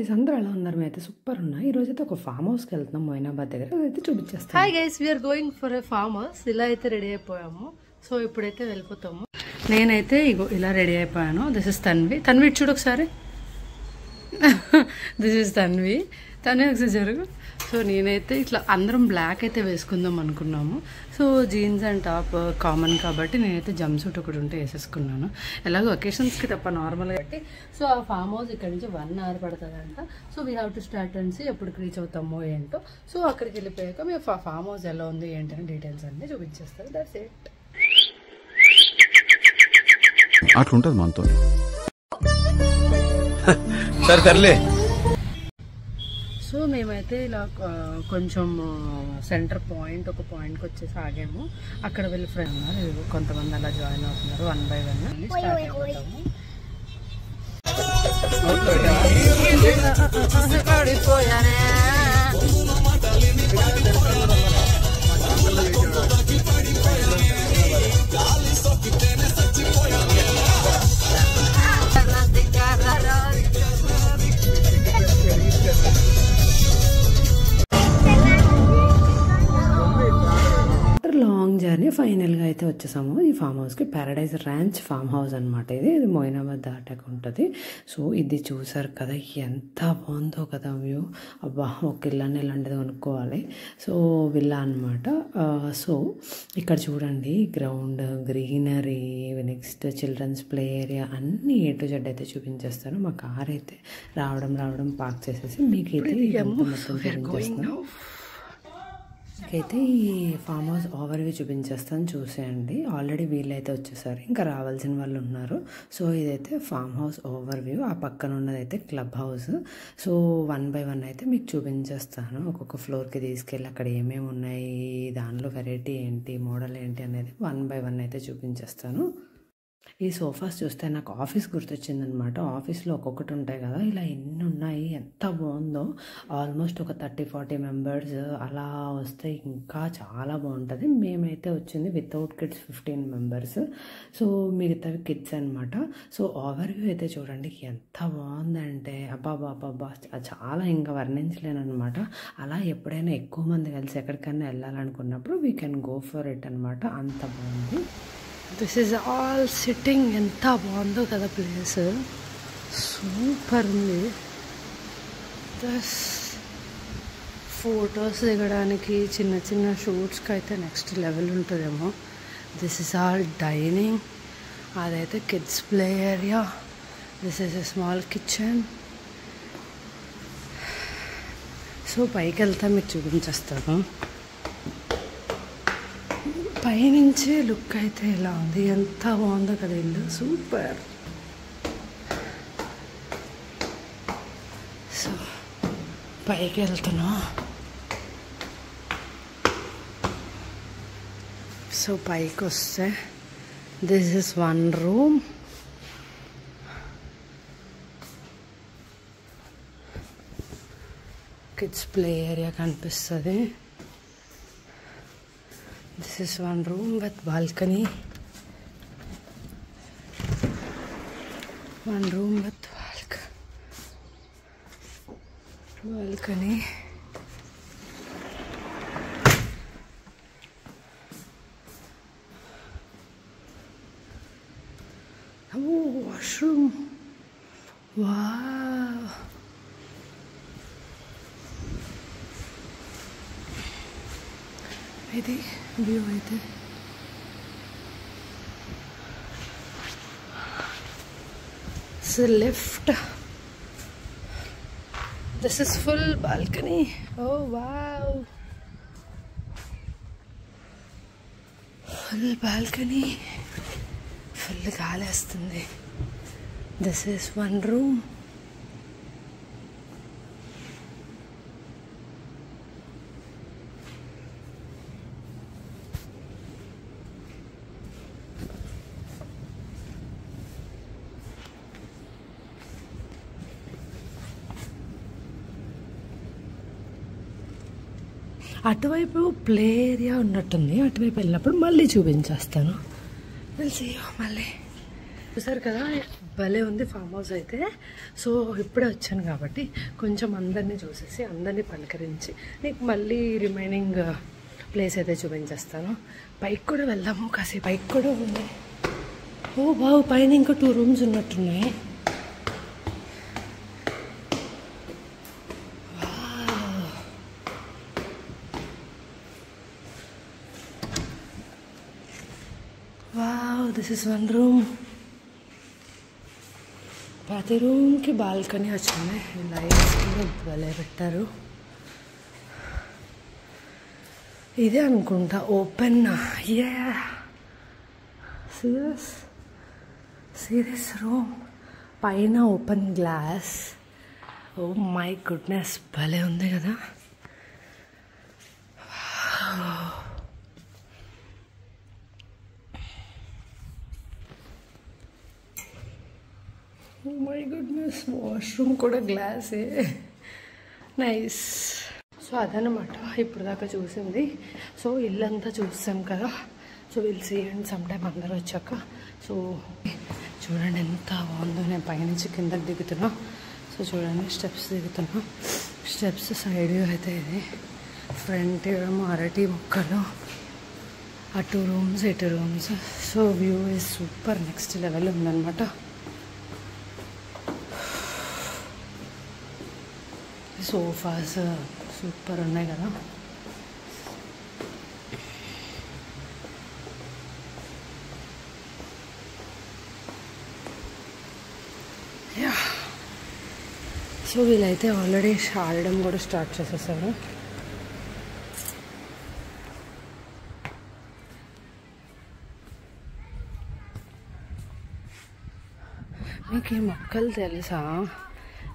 Guys అందరూ ఎలా ఉన్నారు? మేమైతే సూపర్ ఉన్నా. ఈ రోజు అయితే ఒక ఫామ్ హౌస్కి వెళ్తున్నాం మొయినాబాద్ దగ్గర, అదైతే చూపించేస్తాం. Hi guys, we are going for a farm house. ఇలా అయితే రెడీ అయిపోయాము. సో ఇప్పుడైతే వెళ్ళిపోతాము. నేనైతే ఇగో ఇలా రెడీ అయిపోయాను. This is Tanvi. తన్వి చూడు ఒకసారి. This is Tanvi. తనే ఒకసారి జరుగు. సో నేనైతే ఇట్లా అందరం బ్లాక్ అయితే వేసుకుందాం అనుకున్నాము. So jeans and top common కాబట్టి నేనైతే జంప్ సూట్ ఒకటి ఉంటే వేసేసుకున్నాను. ఎలాగో ఒకేషన్స్కి తప్ప నార్మల్గా బట్టి. సో ఆ ఫామ్ హౌస్ ఇక్కడ నుంచి 1 hour పడుతుందంట. So we have to start and see ఎప్పటికి రీచ్ అవుతామో ఏంటో. సో అక్కడికి వెళ్ళిపోయాక మేము ఫామ్ హౌస్ ఎలా ఉంది ఏంటని డీటెయిల్స్ అన్నీ చూపించేస్తారు. That's it. అట్లుంటది మనతో. సరే సర్లే. సో మేమైతే ఇలా కొంచెం సెంటర్ పాయింట్ ఒక పాయింట్కి వచ్చేసి ఆగాము. అక్కడ వెళ్ళి ఫ్రెండ్ ఉన్నారు, కొంతమంది అలా జాయిన్ అవుతున్నారు. 1 by 1 స్టార్ట్ అయిపోతాము. లాంగ్ జర్నీ ఫైనల్గా అయితే వచ్చేసాము ఈ ఫామ్ హౌస్కి. ప్యారడైజ్ ర్యాంచ్ ఫామ్ హౌస్ అనమాట ఇది మొయినాబాద్ దాటాక ఉంటుంది. సో ఇది చూసారు కదా, ఎంత బాగుందో కదా వ్యూ. అబ్బా, ఒక ఇల్లాన్ని ఇలాంటిది కొనుక్కోవాలి. సో విల్లా అనమాట. సో ఇక్కడ చూడండి, ground, greenery, next children's play area అన్నీ A to Z అయితే చూపించేస్తాను. మా కార్ అయితే రావడం పార్క్ చేసేసి మీకైతే మొత్తం చూపించేస్తాను. అయితే ఈ ఫామ్ హౌస్ ఓవర్వ్యూ చూపించేస్తాను, చూసేయండి. ఆల్రెడీ వీళ్ళైతే వచ్చేసారు, ఇంకా రావాల్సిన వాళ్ళు ఉన్నారు. సో ఇదైతే ఫామ్ హౌస్ ఓవర్వ్యూ. ఆ పక్కన ఉన్నదైతే క్లబ్ హౌస్. సో 1 by 1 అయితే మీకు చూపించేస్తాను. ఒక్కొక్క ఫ్లోర్కి తీసుకెళ్ళి అక్కడ ఏమేమి ఉన్నాయి, దానిలో వెరైటీ ఏంటి, మోడల్ ఏంటి అనేది 1 by 1 అయితే చూపించేస్తాను. ఈ సోఫాస్ చూస్తే నాకు ఆఫీస్ గుర్తొచ్చిందనమాట. ఆఫీస్లో ఒక్కొక్కటి ఉంటాయి కదా, ఇలా ఎన్ని ఉన్నాయి, ఎంత బాగుందో. ఆల్మోస్ట్ ఒక 30-40 మెంబర్స్ అలా వస్తే ఇంకా చాలా బాగుంటుంది. మేమైతే వచ్చింది వితౌట్ కిడ్స్ 15 మెంబర్స్. సో మిగతావి కిడ్స్ అనమాట. సో ఓవర్వ్యూ అయితే చూడండి ఎంత బాగుందంటే అబ్బాబ్బా చాలా ఇంకా వర్ణించలేను అనమాట. అలా ఎప్పుడైనా ఎక్కువ మంది కలిసి ఎక్కడికైనా వెళ్ళాలనుకున్నప్పుడు we can go for it అనమాట. అంత బాగుంది. This is all sitting. ఎంత బాగుందో కదా ప్లేస్, సూపర్ ఉంది. ప్లస్ ఫొటోస్ దిగడానికి, చిన్న చిన్న షూట్స్కి అయితే నెక్స్ట్ లెవెల్ ఉంటుందేమో. This is all dining. అదైతే kids play area. This is a small kitchen. So పైకి వెళ్తే మీకు చూపించేస్తాను. పైనుంచి లుక్ అయితే ఇలా ఉంది, ఎంత బాగుందో కదా ఇల్లు, సూపర్. సో పైకి వెళ్తున్నా. సో పైకి వస్తే this is 1 room. Kids play area కనిపిస్తుంది. This is 1 room with balcony. 1 room with balcony. Oh, washroom. Wow. ఇది వ్యూ అయితే. So lift. This is full balcony. Oh wow, full balcony, full గాలి వస్తుంది. This is 1 room. అటువైపు play area ఉన్నట్టుంది. అటువైపు వెళ్ళినప్పుడు మళ్ళీ చూపించేస్తాను. మళ్ళీ చూసారు కదా, భలే ఉంది ఫామ్ హౌస్ అయితే. సో ఇప్పుడే వచ్చాను కాబట్టి కొంచెం అందరినీ చూసేసి అందరినీ పలకరించి నీకు మళ్ళీ రిమైనింగ్ ప్లేస్ అయితే చూపించేస్తాను. పైకి కూడా వెళ్దాము కాసేపు. పైకి కూడా ఉంది. ఓ బావు, పైన ఇంకా 2 రూమ్స్ ఉన్నట్టున్నాయి. Wow, this is 1 room. ప్రతి రూమ్కి బాల్కనీ వచ్చింది. లైట్స్ కూడా భలే పెట్టారు. ఇదే అనుకుంటా ఓపెన్. సీరియస్ రూమ్, పైన open glass. Oh my goodness, భలే ఉంది కదా. ఓ మై గుడ్నెస్, వాష్రూమ్ కూడా గ్లాసే. నైస్. సో అదనమాట ఇప్పుడు దాకా చూసింది. సో ఇల్లంతా చూసాం కదా. So will see and some time అందరూ వచ్చాక. సో చూడండి ఎంత బాగుందో. నేను పైనుంచి కిందకి దిగుతున్నా. సో చూడండి స్టెప్స్ దిగుతున్నా. స్టెప్స్ సైడ్ అయితే ఇది ఫ్రంట్ ఏమో అరటి మొక్కలు, అటు రూమ్స్ ఇటు rooms. So view is super, next level ఉందన్నమాట. సోఫాస్ సూపర్ ఉన్నాయి కదా. సో వీళ్ళైతే ఆల్రెడీ ఆడడం కూడా స్టార్ట్ చేసేసారు. మీకు ఈ మొక్కలు తెలుసా?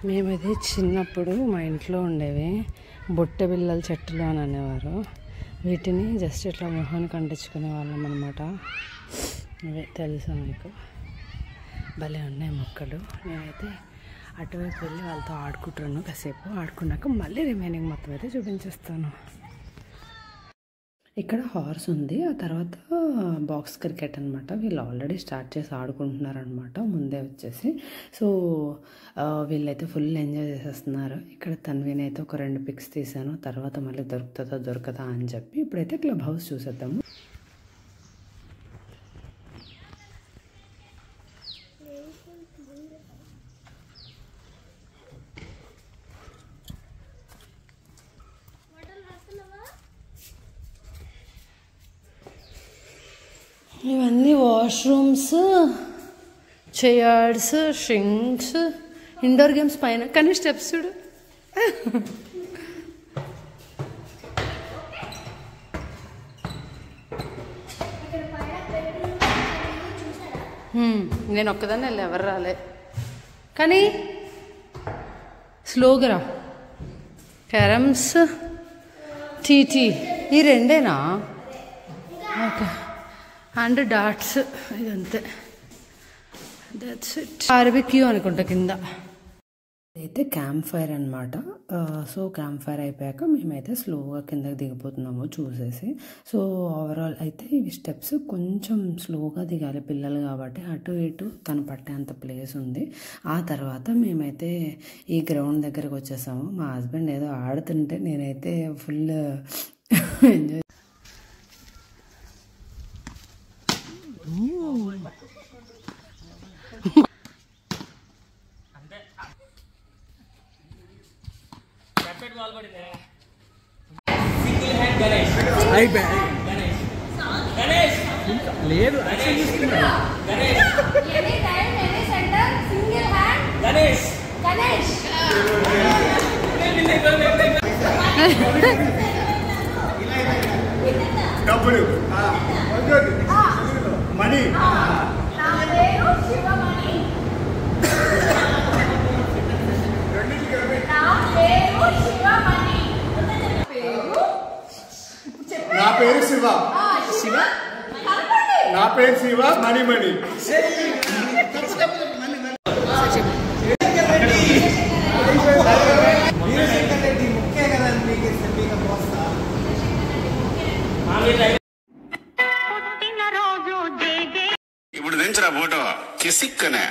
మేము ఇది చిన్నప్పుడు మా ఇంట్లో ఉండేవి బొట్టె బిళ్ళల చెట్లు అని అనేవారు. వీటిని జస్ట్ ఇట్లా మొహానికి అంటించుకునే వాళ్ళం అనమాట. ఇవే తెలుసా మీకు? భలే ఉన్నాయి మొక్కలు. నేనైతే అటువైపు వెళ్ళి వాళ్ళతో ఆడుకుంటున్నాను. కాసేపు ఆడుకున్నాక మళ్ళీ రిమైనింగ్ మొత్తం అయితే చూపించేస్తాను. ఇక్కడ హార్స్ ఉంది, ఆ తర్వాత బాక్స్ క్రికెట్ అనమాట. వీళ్ళు ఆల్రెడీ స్టార్ట్ చేసి ఆడుకుంటున్నారనమాట ముందే వచ్చేసి. సో వీళ్ళైతే ఫుల్ ఎంజాయ్ చేసేస్తున్నారు. ఇక్కడ తన్వినైతే ఒక 2 పిక్స్ తీసాను. తర్వాత మళ్ళీ దొరుకుతుందా దొరకదా అని చెప్పి ఇప్పుడైతే క్లబ్ హౌస్ చూసేద్దాము. ఇవన్నీ వాష్రూమ్స్, చైర్స్, షింక్స్, ఇండోర్ గేమ్స్ పైన. కానీ స్టెప్స్ చూడు. నేను ఒక్కదాన్ని వెళ్ళి ఎవరు రాలే. కానీ స్లోగా రా. క్యారమ్స్, టీటీ, ఈ 2 ఓకే. అండ్ డాట్స్, ఇదంతే. That's it. బార్బిక్యూ అనుకుంటా కింద. అయితే క్యాంప్ ఫైర్ అనమాట. సో క్యాంప్ ఫైర్ అయిపోయాక మేమైతే స్లోగా కిందకి దిగిపోతున్నాము చూసేసి. సో ఓవరాల్ అయితే ఇవి స్టెప్స్ కొంచెం స్లోగా దిగాలి పిల్లలు కాబట్టి. అటు ఇటు కనపట్టేంత ప్లేస్ ఉంది. ఆ తర్వాత మేమైతే ఈ గ్రౌండ్ దగ్గరకు వచ్చేసాము. మా హస్బెండ్ ఏదో ఆడుతుంటే నేనైతే ఫుల్ ఎంజాయ్. లేదు డబ్బులు మనీ నా పేరు శివ. శివ, నా పేరు శివ. మణి మణి. ఇప్పుడు దించరా ఫోటో కిసిక్కనే.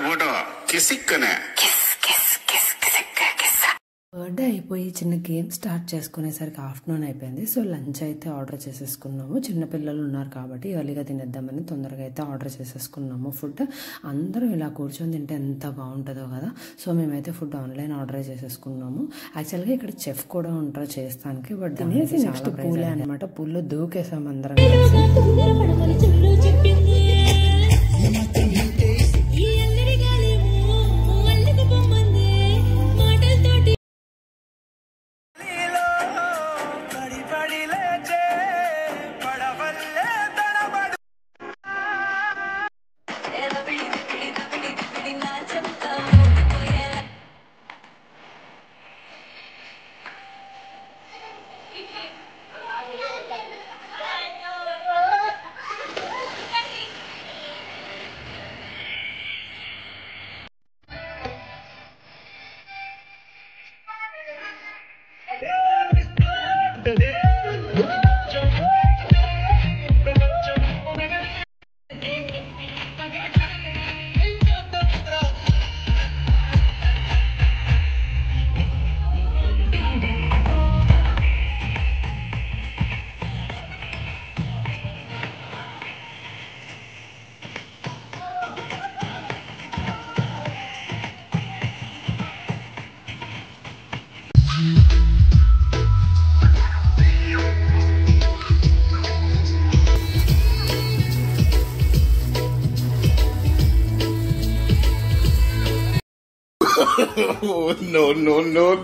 फोटो किसिकने బర్త్డే అయిపోయి చిన్న గేమ్ స్టార్ట్ చేసుకునేసరికి ఆఫ్టర్నూన్ అయిపోయింది. సో లంచ్ అయితే ఆర్డర్ చేసేసుకున్నాము. చిన్నపిల్లలు ఉన్నారు కాబట్టి ఎర్లీగా తినేద్దామని తొందరగా అయితే ఆర్డర్ చేసేసుకున్నాము ఫుడ్. అందరూ ఇలా కూర్చొని తింటే ఎంత బాగుంటుందో కదా. సో మేమైతే ఫుడ్ ఆన్లైన్ ఆర్డర్ చేసేసుకున్నాము. యాక్చువల్గా ఇక్కడ చెఫ్ కూడా ఉంటారు చేస్తానికి. బట్ తినేసి నెక్స్ట్ పూలే అనమాట. పూల్లో దూకేసాం అందరం.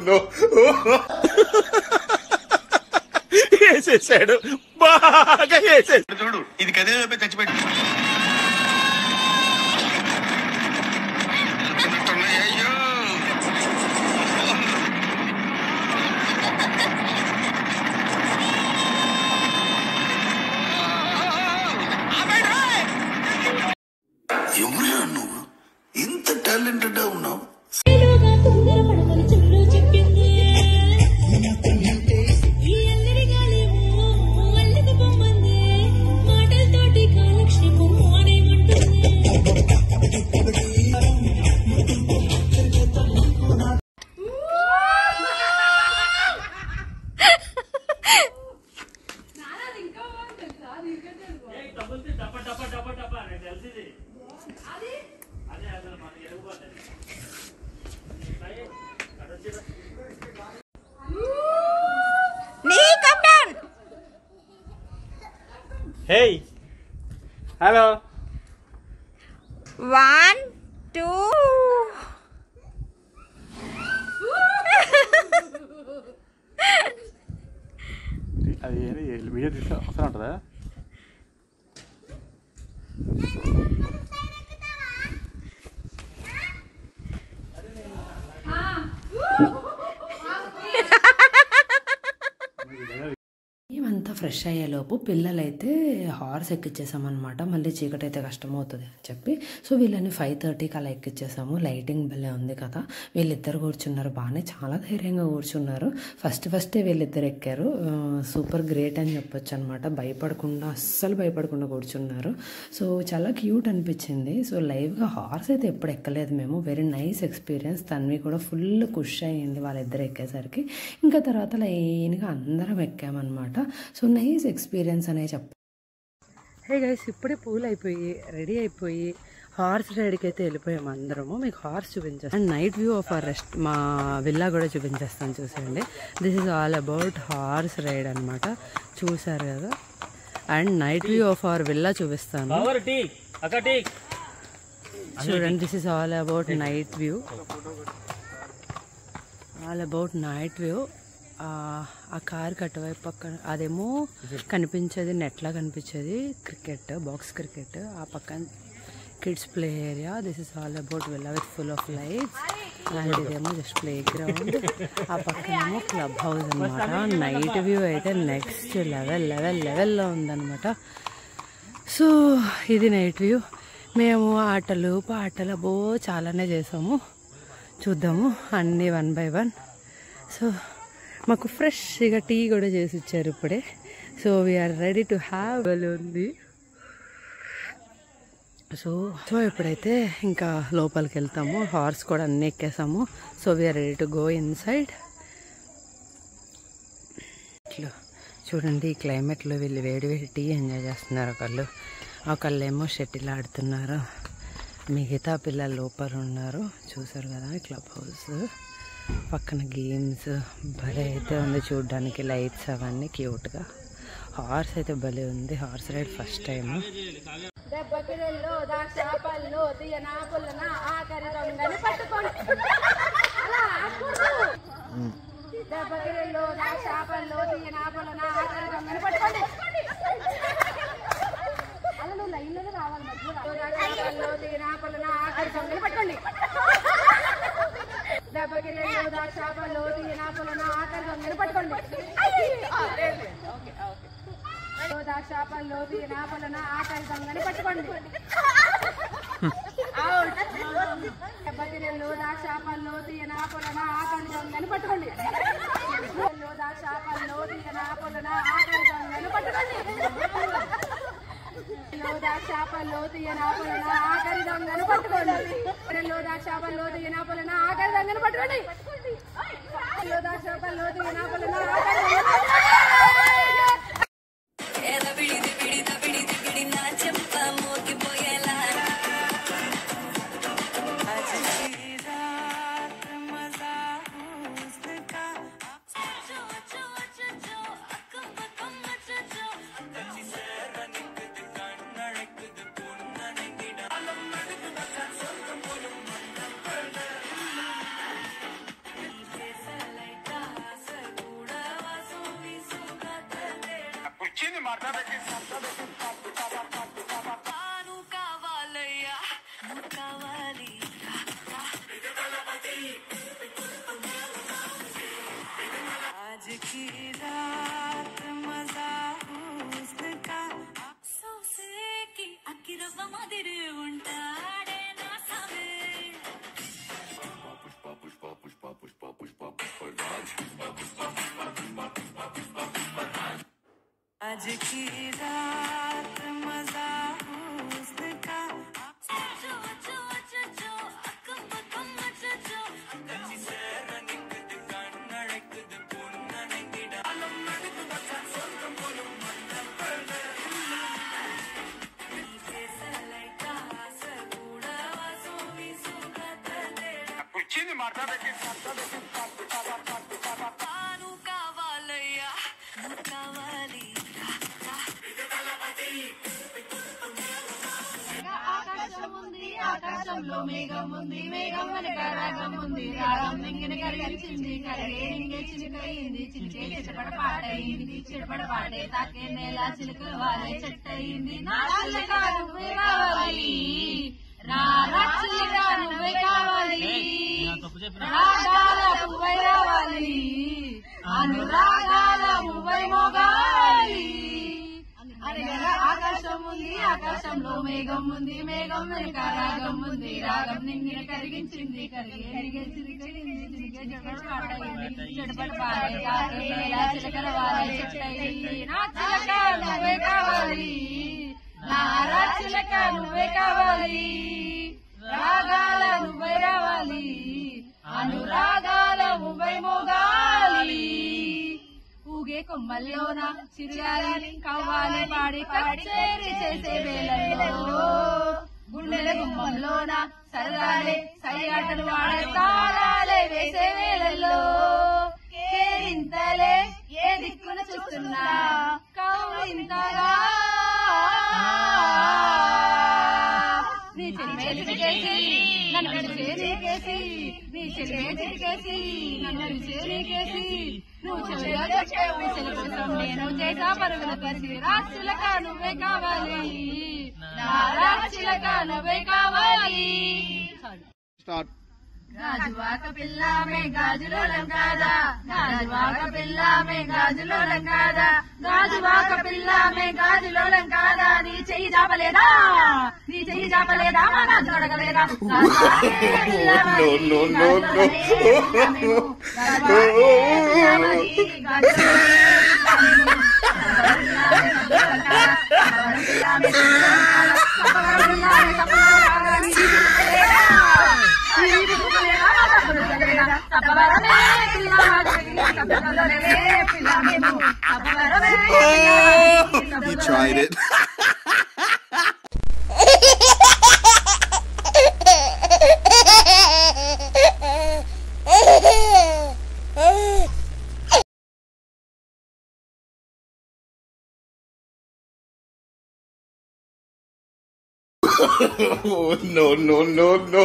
no. వేసేసాడు బాగా వేసేసాడు. చూడు ఇది కదే తెచ్చిపెట్టి అయ్యో ఎవరా నువ్వు ఇంత టాలెంటెడ్ ఉన్నావు? Hey, hello. 1, 2. అది వీడియో తీస్తే అవసరం ఉంటుందా? మేమంతా ఫ్రెష్ అయ్యేలోపు పిల్లలైతే హార్స్ ఎక్కిచ్చేసామన్నమాట. మళ్ళీ చీకటి అయితే కష్టమవుతుంది అని చెప్పి సో వీళ్ళని 5:30కి అలా ఎక్కిచ్చేసాము. లైటింగ్ భలే ఉంది కదా. వీళ్ళిద్దరు కూర్చున్నారు బాగానే, చాలా ధైర్యంగా కూర్చున్నారు. ఫస్టే వీళ్ళిద్దరు ఎక్కారు. సూపర్ గ్రేట్ అని చెప్పొచ్చు అనమాట. అస్సలు భయపడకుండా కూర్చున్నారు. సో చాలా క్యూట్ అనిపించింది. సో లైవ్గా హార్స్ అయితే ఎప్పుడు ఎక్కలేదు మేము. Very nice experience. తన్వి కూడా ఫుల్ ఖుష్ అయ్యింది వాళ్ళిద్దరు ఎక్కేసరికి. ఇంకా తర్వాత లైన్గా అందరం ఎక్కామన్నమాట. సో నైస్ ఎక్స్పీరియన్స్ అనే చెప్పాలి. హే గైస్, ఇప్పుడే పూలు అయిపోయి రెడీ అయిపోయి హార్స్ రైడ్కి అయితే వెళ్ళిపోయాము అందరము. మీకు హార్స్ చూపించేస్తాను and night view of our rest మా విల్లా కూడా చూపించేస్తాను. చూసేయండి, this is all about horse ride అనమాట. చూసారు కదా. And night view of our villa చూపిస్తాను చూడండి. This is all about night view. ఆ కార్ అటువైపు పక్కన అదేమో కనిపించేది నెట్లా కనిపించేది క్రికెట్, బాక్స్ క్రికెట్. ఆ పక్కన kids play area. This is all about villa with full of lights. And ఇదేమో జస్ట్ ప్లే గ్రౌండ్. ఆ పక్కనేమో క్లబ్ హౌస్ అనమాట. నైట్ వ్యూ అయితే నెక్స్ట్ లెవెల్లో ఉందన్నమాట. సో ఇది నైట్ వ్యూ. మేము ఆటలు పాటలు చాలానే చేసాము. చూద్దాము అన్నీ 1 by 1. సో మాకు ఫ్రెష్గా టీ కూడా చేసి ఇచ్చారు ఇప్పుడే. So we are ready to have ఉంది. సో ఇప్పుడైతే ఇంకా లోపలికి వెళ్తాము. హార్స్ కూడా అన్నీ ఎక్కేసాము. So we are ready to go inside. ఇట్లా చూడండి, ఈ క్లైమేట్లో వీళ్ళు వేడి టీ ఎంజాయ్ చేస్తున్నారు. ఒకళ్ళేమో షటిల్ ఆడుతున్నారు, మిగతా పిల్లలు లోపల ఉన్నారు. చూసారు కదా క్లబ్ హౌస్ పక్కన గేమ్స్ భలే అయితే ఉంది చూడడానికి. లైట్స్ అవన్నీ క్యూట్గా. హార్స్ అయితే భలే ఉంది. Horse ride first time. आज की रात मजा हुस्न का जो जो जो जो अकम बकम जो कच्ची से रनिक दुकान नड़क दुपुन नड़किड़ा अलम नड़क बचा सोल्कम बोलम मंदम पड़े नीचे सलाइका सगुड़ा वासो विसुगा तदेड़ा कुचिनी मारता बेके पानु कावालया मुकावाली ఆకాశంలో మేఘం ఉంది, మేఘం వెనక రాగం ఉంది, రాగం నింగిన కరిగించింది, కరిగే నింగే చిలుకయింది, చిలికే చిటపడ పాటయింది, చిటపడ పాటే తాకే నేల చిలుకలు వాలే చెట్టయింది. నా చిలక నువ్వే కావాలి, నా చిలక నువ్వే కావాలి, రాగాల పువ్వై రావాలి, అనురాగాల పువ్వై మోగాలి. ఆకాశం ఉంది, ఆకాశంలో మేఘం ఉంది, మేఘం వెనుక రాగం ఉంది, రాగం నింగిన కరిగించింది, కరిగే చిలికయింది, చిలికే చెడపడ పాటయింది, చెడపడ పాడే తాకే నేల చిలకల వాలే చెట్టయింది. నా చిలక నువ్వే కావాలి, నా చిలక నువ్వే కావాలి, రాగాల నువ్వై రావాలి, అనురాగాల నువ్వై మోగాలి. ఊగే కొమ్మల్లోన చిరుగాలి కవ్వాలి పాడి కచేరి చేసే వేళల్లో, గుండెల గుమ్మంలోన సరదాలే సయ్యాటలు వాడే తాళాలే వేసే వేళల్లో, కేరింతలే ఏ దిక్కున చూస్తున్నా కౌలింతగా నీ చిరికేసి నన్ను చేరికేసి, నీ చిరికేసి నన్ను చేరికేసి, నువ్వు చెవిగా చెప్పే చెలి కోసం నేను చేసా పరుగుల పరిచి, రాచిలక నువ్వే కావాలి, నా రాచిలక నువ్వే కావాలి. గాజువాక పిల్ల మే గాజులో లంగాదా, గాజువాక పిల్ల మే గాజులో లంగాదా, గాజువాక పిల్ల మే గాజులో లంగాదా, నీ చెయ్యి జాపలేదా, నీ చెయ్యి జాపలేదా, మా గాజు అడగలేదా, You tried it. Oh, no, no, no, no.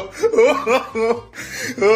Oh,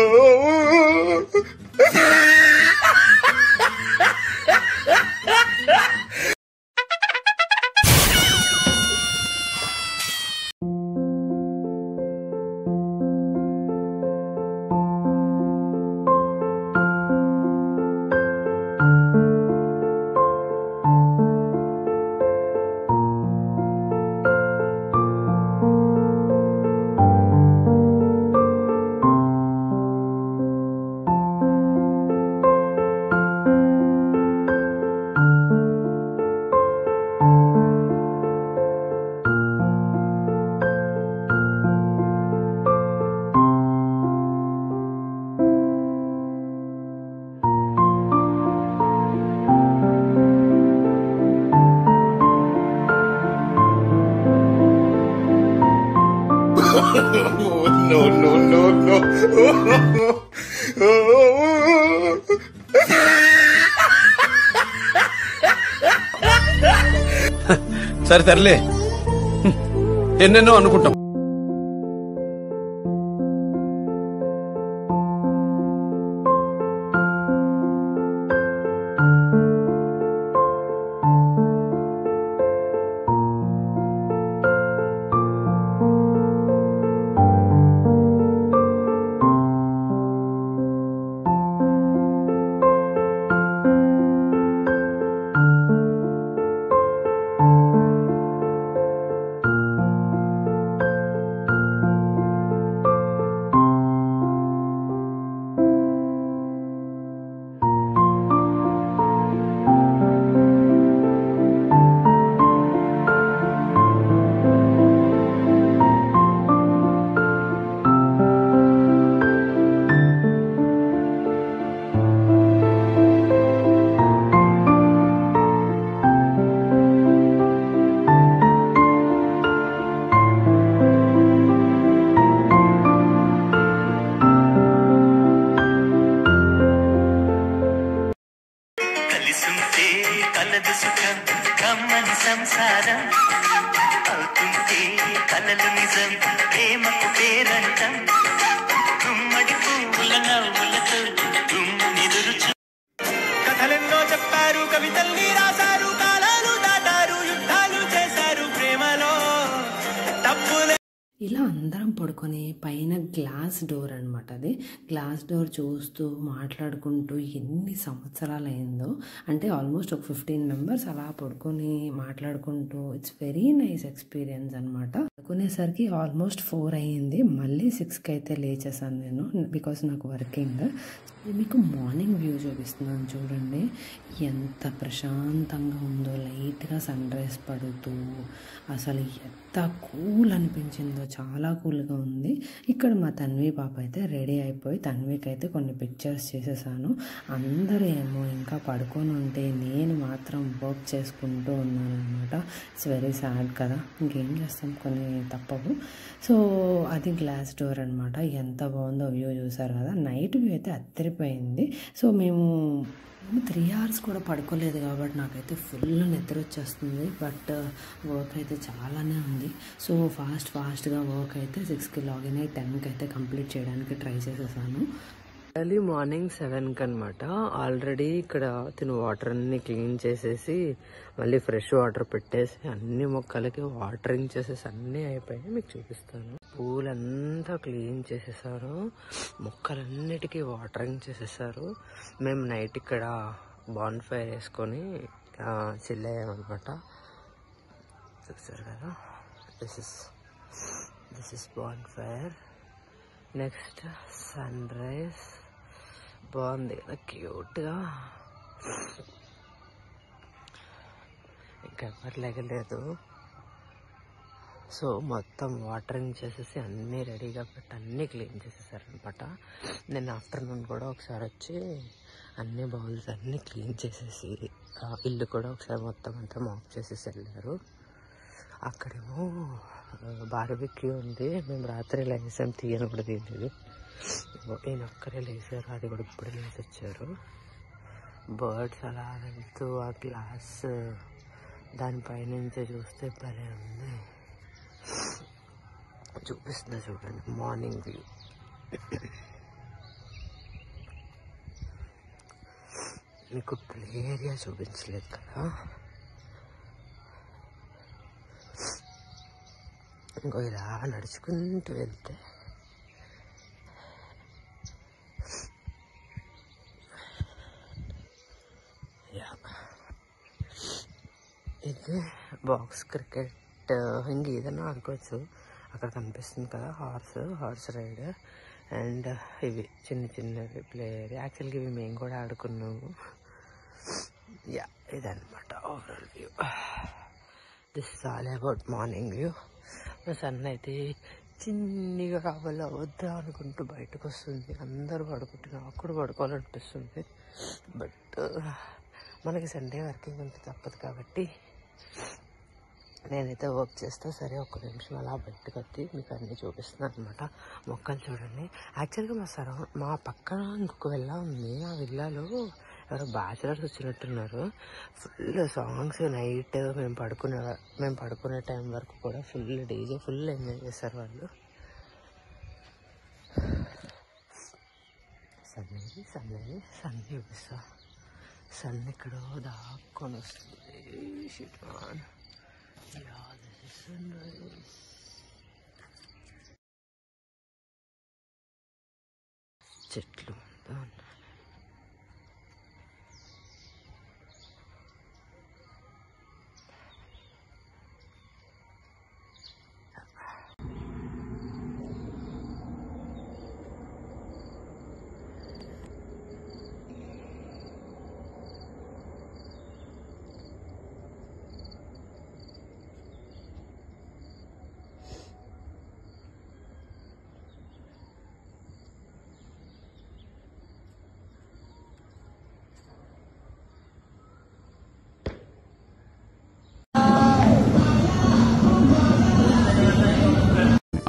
no, no, no, no. సరే తరలే ఎన్నెన్నో అనుకుంటాం. కలదు సుఖం కమ్మని సంసారం అవుతుంటే కలలు నిజం ప్రేమకు పేరంటం గుమ్మడి పువ్వుల నవ్వులతో గుమ్మిదురు కథలెన్నో చెప్పారు కవితల్ని రాశారు కాలాలు దాటారు యుద్ధాలు చేశారు ప్రేమలో తప్పులే. ఇలా అందరం పడుకొని పైన గ్లాస్ డోర్ అనమాట, అది గ్లాస్ డోర్ చూస్తూ మాట్లాడుకుంటూ ఎన్ని సంవత్సరాలు అయిందో, అంటే ఆల్మోస్ట్ ఒక 15 మెంబర్స్ అలా పడుకొని మాట్లాడుకుంటూ ఇట్స్ వెరీ నైస్ ఎక్స్పీరియన్స్ అనమాట. పడుకునేసరికి ఆల్మోస్ట్ 4 అయ్యింది. మళ్ళీ 6కి అయితే లేచేసాను నేను, బికాస్ నాకు వర్కింగ్. మీకు మార్నింగ్ వ్యూ చూపిస్తున్నాను చూడండి, ఎంత ప్రశాంతంగా ఉందో. లైట్గా సన్ రైజ్ పడుతూ అసలు ఎంత కూల్ అనిపించిందో, చాలా కూల్గా ఉంది. ఇక్కడ మా తన్వి పాప అయితే రెడీ అయిపోయి తన్వికి అయితే కొన్ని పిక్చర్స్ చేసేసాను. అందరూ ఏమో ఇంకా పడుకొని ఉంటే నేను మాత్రం వర్క్ చేసుకుంటూ ఉన్నాను అనమాట. ఇట్స్ వెరీ సాడ్ కదా, ఇంకేం చేస్తాం, కొన్ని తప్పవు. సో అది గ్లాస్ డోర్ అనమాట. ఎంత బాగుందో వ్యూ చూసారు కదా. నైట్ వ్యూ అయితే అద్దరిపోయింది. సో మేము 3 hours కూడా పడుకోలేదు కాబట్టి నాకైతే ఫుల్ నిద్ర వచ్చేస్తుంది. బట్ వర్క్ అయితే చాలానే ఉంది. సో ఫాస్ట్గా వర్క్ అయితే 6కి లాగిన్ అయ్యి 10కి అయితే కంప్లీట్ చేయడానికి ట్రై చేసేసాను. ఎర్లీ మార్నింగ్ 7కి అనమాట. ఆల్రెడీ ఇక్కడ తిను వాటర్ అన్ని క్లీన్ చేసేసి మళ్ళీ ఫ్రెష్ వాటర్ పెట్టేసి అన్ని మొక్కలకి వాటరింగ్ చేసేసి అన్నీ అయిపోయాయి. మీకు చూపిస్తాను. పూలంతా క్లీన్ చేసేసారు, మొక్కలన్నిటికీ వాటరింగ్ చేసేసారు. మేము నైట్ ఇక్కడ బాన్ ఫైర్ వేసుకొని చిల్ అయ్యామన్నమాట. చూసారు కదా, this is bonfire. Next sunrise బాగుంది కదా, క్యూట్గా. ఇంకా ఎవరు లేగలేదు. సో మొత్తం వాటరింగ్ చేసేసి అన్నీ రెడీగా పెట్టి అన్నీ క్లీన్ చేసేసారనమాట. నేను ఆఫ్టర్నూన్ కూడా ఒకసారి వచ్చి అన్ని బౌల్స్ అన్నీ క్లీన్ చేసేసి ఇల్లు కూడా ఒకసారి మొత్తం అంతా మాప్ చేసేసి వెళ్ళారు. అక్కడేమో బార్బిక్యూ ఉంది. మేము రాత్రి లేసాం, తీయని కూడా తీయలేదు. ఈయన ఒక్కరే లేచారు, అది కూడా ఇప్పుడే లేచి వచ్చారు. బర్డ్స్ అలా వెళ్తూ ఆ గ్లాస్ దానిపైనుంచి చూస్తే భలే ఉంది. చూపిస్తున్నా చూడండి మార్నింగ్ వ్యూ. మీకు ప్లే ఏరియా చూపించలేదు కదా. ఇంకో ఇలా నడుచుకుంటూ వెళ్తే ఇది బాక్స్ క్రికెట్, ఇంక ఏదైనా ఆడుకోవచ్చు. అక్కడ కనిపిస్తుంది కదా హార్స్ రైడ్. అండ్ ఇవి చిన్న చిన్నవి ప్లే ఏరియా. యాక్చువల్గా ఇవి మేము కూడా ఆడుకున్నాము. ఇదన్నమాట overall view. This is all about morning view. Sun అయితే చిన్నగా రావాలా వద్దా అనుకుంటూ బయటకు వస్తుంది. అందరూ పడుకుంటే నాకు కూడా పడుకోవాలనిపిస్తుంది. బట్ మనకి సండే వర్కింగ్ ఉంటే తప్పదు కాబట్టి నేనైతే వర్క్ చేస్తా. సరే ఒక్క నిమిషం అలా బయటకు వచ్చి మీకు అన్నీ చూపిస్తున్నాను అనమాట. మొక్కలు చూడండి. యాక్చువల్గా మా పక్కన ఇంకొక విల్లా ఉంది. ఆ విల్లాలో ఎవరో బ్యాచిలర్స్ వచ్చినట్టున్నారు. ఫుల్ సాంగ్స్ నైట్ మేము పడుకునే టైం వరకు కూడా ఫుల్ డీజే ఫుల్ ఎంజాయ్ చేస్తారు వాళ్ళు. సన్ చూపిస్తా. సన్ ఎక్కడో దాక్కొని వస్తుంది. చెట్లు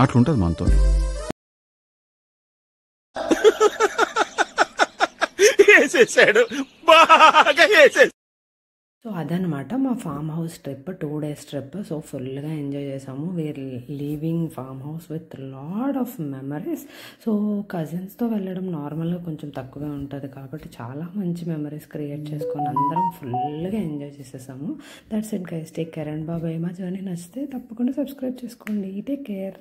అట్లుంటది మనతో. వేసేసాడు, బాగా వేసేసాడు. సో అదనమాట మా farm house trip, 2 days trip. So ఫుల్గా ఎంజాయ్ చేసాము. We are leaving farm house with lot of memories. So కజిన్స్తో వెళ్ళడం నార్మల్గా కొంచెం తక్కువే ఉంటుంది కాబట్టి చాలా మంచి మెమరీస్ క్రియేట్ చేసుకొని అందరం ఫుల్గా ఎంజాయ్ చేసేసాము. That's it guys. Take care and బాబాయ్. మా జర్నీ నచ్చితే తప్పకుండా సబ్స్క్రైబ్ చేసుకోండి. Take care.